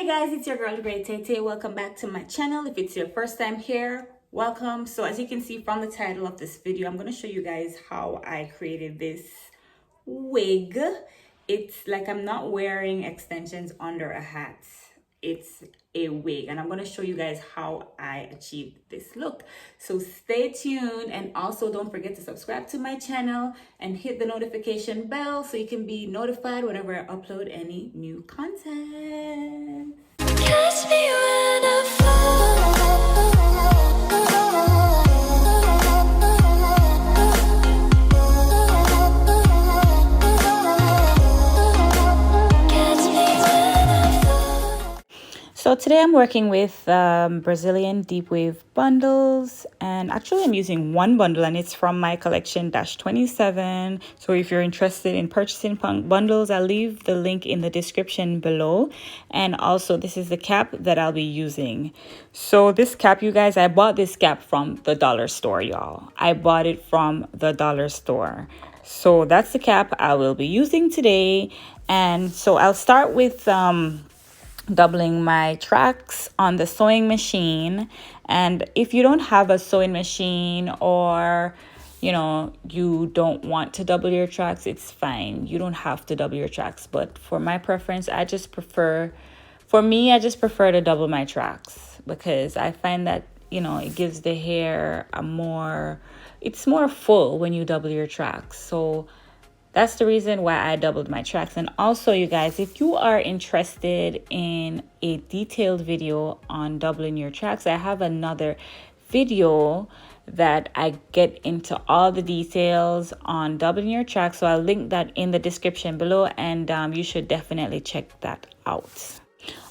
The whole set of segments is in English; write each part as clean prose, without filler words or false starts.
Hey guys, it's your girl Great Tete. Welcome back to my channel. If it's your first time here, welcome. So as you can see from the title of this video, I'm going to show you guys how I created this wig. It's like I'm not wearing extensions under a hat. It's a wig, and I'm going to show you guys how I achieved this look. So stay tuned, and also don't forget to subscribe to my channel and hit the notification bell so you can be notified whenever I upload any new content. Catch me when I fall. So today I'm working with Brazilian deep wave bundles, and actually I'm using one bundle and it's from my collection -27. So if you're interested in purchasing bundles, I'll leave the link in the description below. And also this is the cap that I'll be using. So this cap, you guys, I bought this cap from the dollar store, y'all. I bought it from the dollar store. So that's the cap I will be using today. And so I'll start with doubling my tracks on the sewing machine. And if you don't have a sewing machine, or you don't want to double your tracks, it's fine. You don't have to double your tracks, but for my preference, I just prefer to double my tracks, because I find that it gives the hair it's more full when you double your tracks. So that's the reason why I doubled my tracks. And also, you guys, if you are interested in a detailed video on doubling your tracks, I have another video that I get into all the details on doubling your tracks. So I'll link that in the description below, and you should definitely check that out.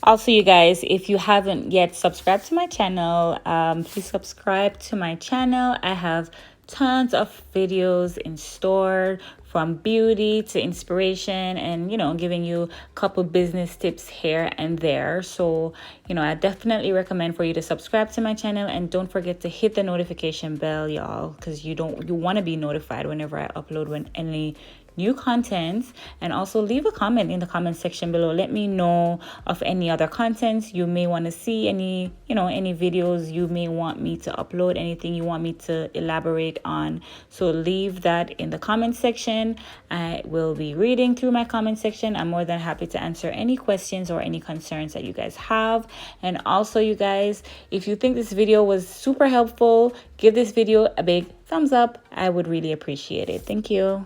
Also, you guys, if you haven't yet subscribed to my channel, please subscribe to my channel. I have tons of videos in store, from beauty to inspiration, and giving you a couple business tips here and there. So I definitely recommend for you to subscribe to my channel, and don't forget to hit the notification bell, y'all, because you want to be notified whenever I upload any new content. And also leave a comment in the comment section below. Let me know of any other contents you may want to see, any videos you may want me to upload, anything you want me to elaborate on. So leave that in the comment section. I will be reading through my comment section. I'm more than happy to answer any questions or any concerns that you guys have. And also, you guys, if you think this video was super helpful, give this video a big thumbs up. I would really appreciate it. Thank you.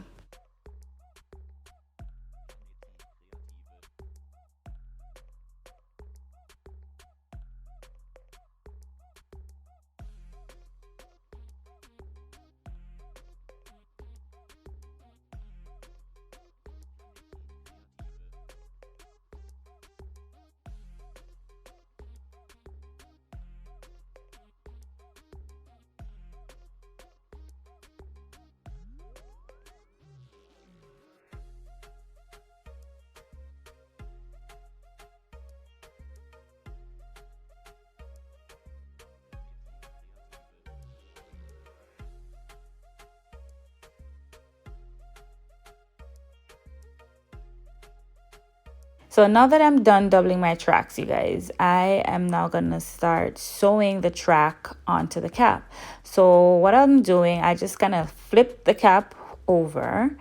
So now that I'm done doubling my tracks, you guys, I am now gonna start sewing the track onto the cap. So what I'm doing, I just gonna flip the cap over,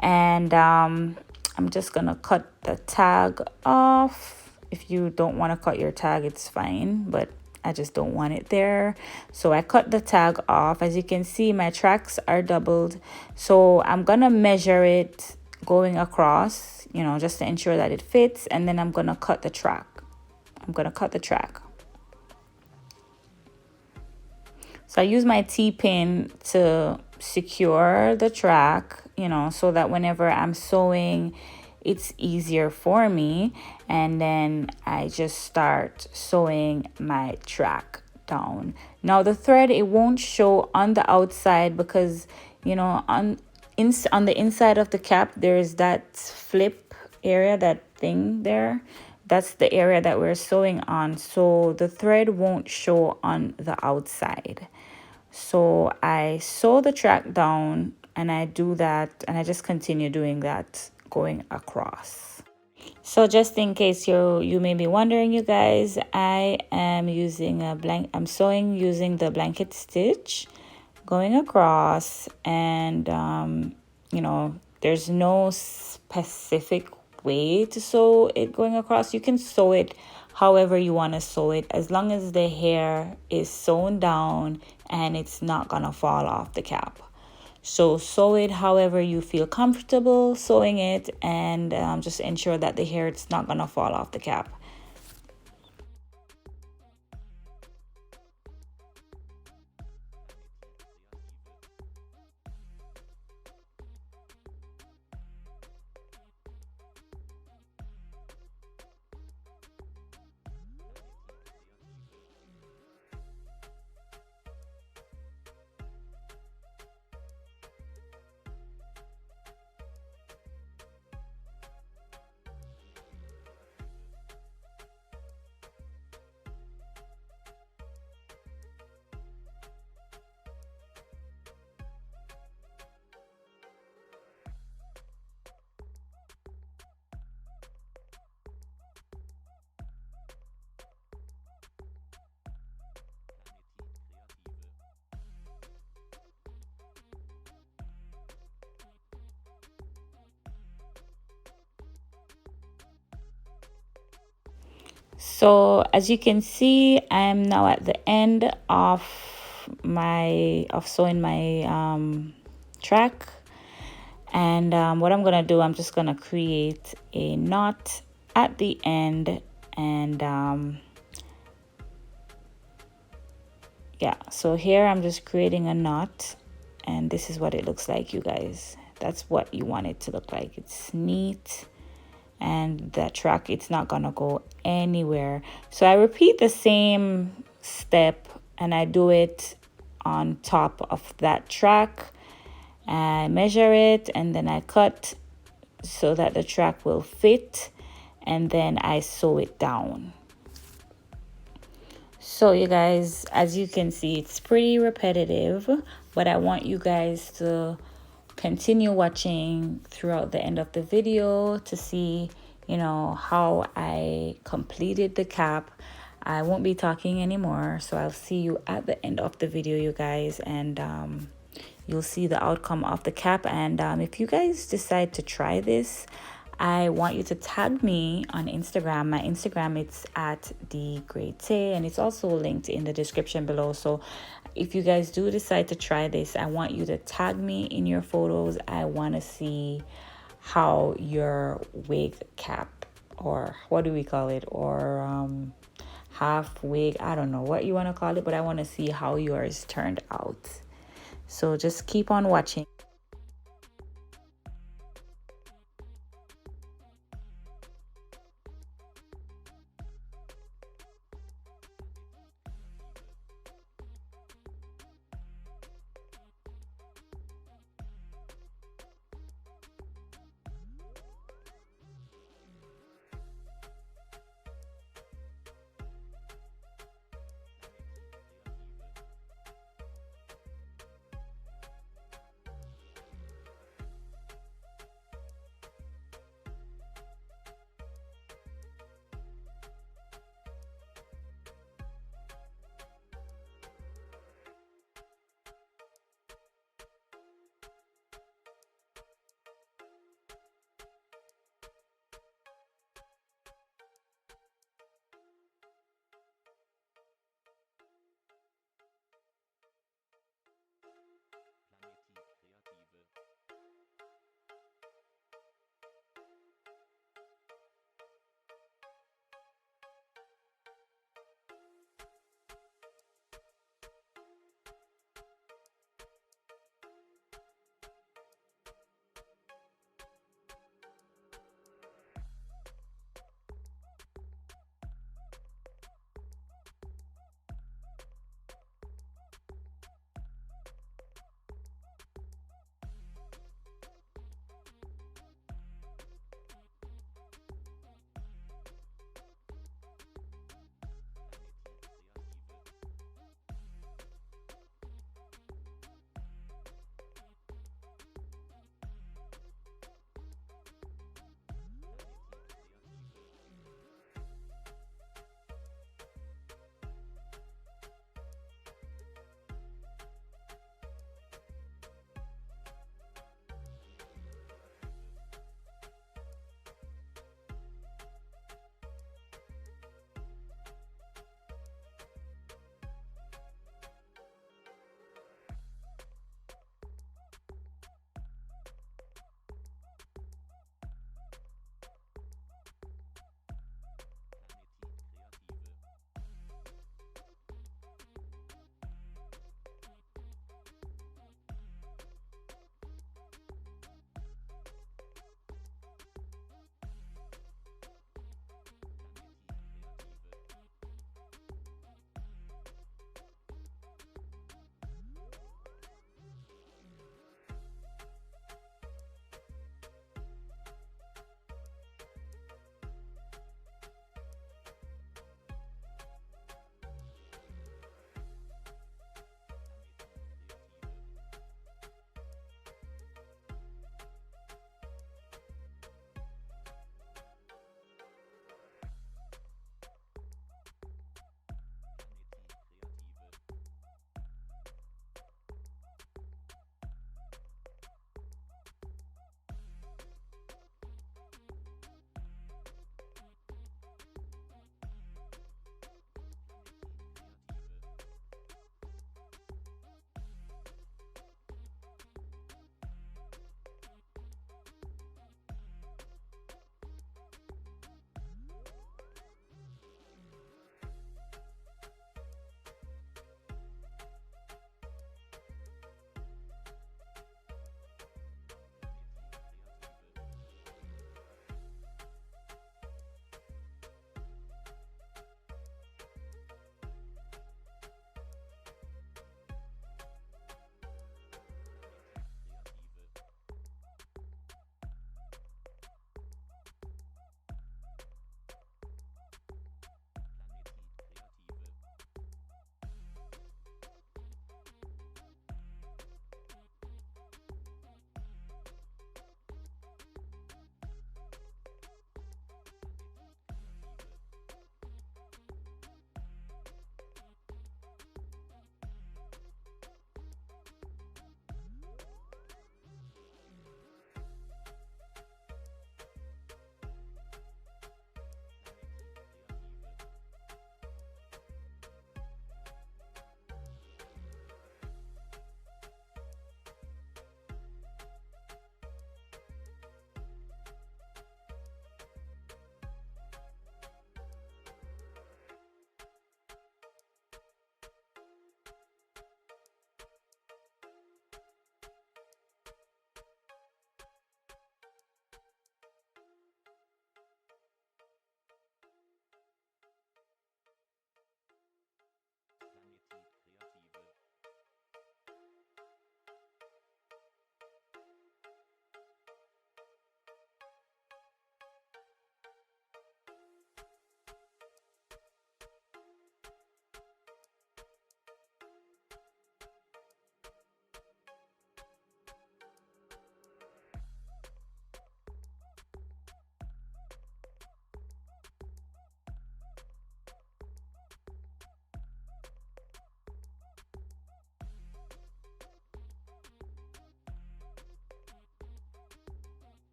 and I'm just gonna cut the tag off. If you don't want to cut your tag, it's fine, but I just don't want it there. So I cut the tag off. As you can see, my tracks are doubled. So I'm gonna measure it going across, just to ensure that it fits, and then I'm gonna cut the track. So I use my T-pin to secure the track, so that whenever I'm sewing, it's easier for me. And then I just start sewing my track down. Now the thread, it won't show on the outside, because on the inside of the cap there's that flip area, that thing there. That's the area that we're sewing on, so the thread won't show on the outside. So I sew the track down, and I do that, and I just continue doing that going across. So just in case you may be wondering, you guys, I am using I'm sewing using the blanket stitch going across, and you know, there's no specific way to sew it going across. You can sew it however you want to sew it, as long as the hair is sewn down and it's not gonna fall off the cap. So sew it however you feel comfortable sewing it, and just ensure that the hair is not gonna fall off the cap. So as you can see, I'm now at the end of sewing my track, and what I'm gonna do, I'm just gonna create a knot at the end, and yeah, so here I'm just creating a knot, and this is what it looks like, you guys. That's what you want it to look like. It's neat, and that track, it's not gonna go anywhere. So I repeat the same step, and I do it on top of that track. I measure it, and then I cut so that the track will fit, and then I sew it down. So you guys, as you can see, it's pretty repetitive, but I want you guys to continue watching throughout the end of the video to see, you know, how I completed the cap. I won't be talking anymore, so I'll see you at the end of the video, you guys, and you'll see the outcome of the cap. And if you guys decide to try this, I want you to tag me on Instagram. My Instagram, it's at @dgrete, and it's also linked in the description below. So if you guys do decide to try this, I want you to tag me in your photos. I want to see how your wig cap, or what do we call it, or half wig, I don't know what you want to call it, but I want to see how yours turned out. So just keep on watching.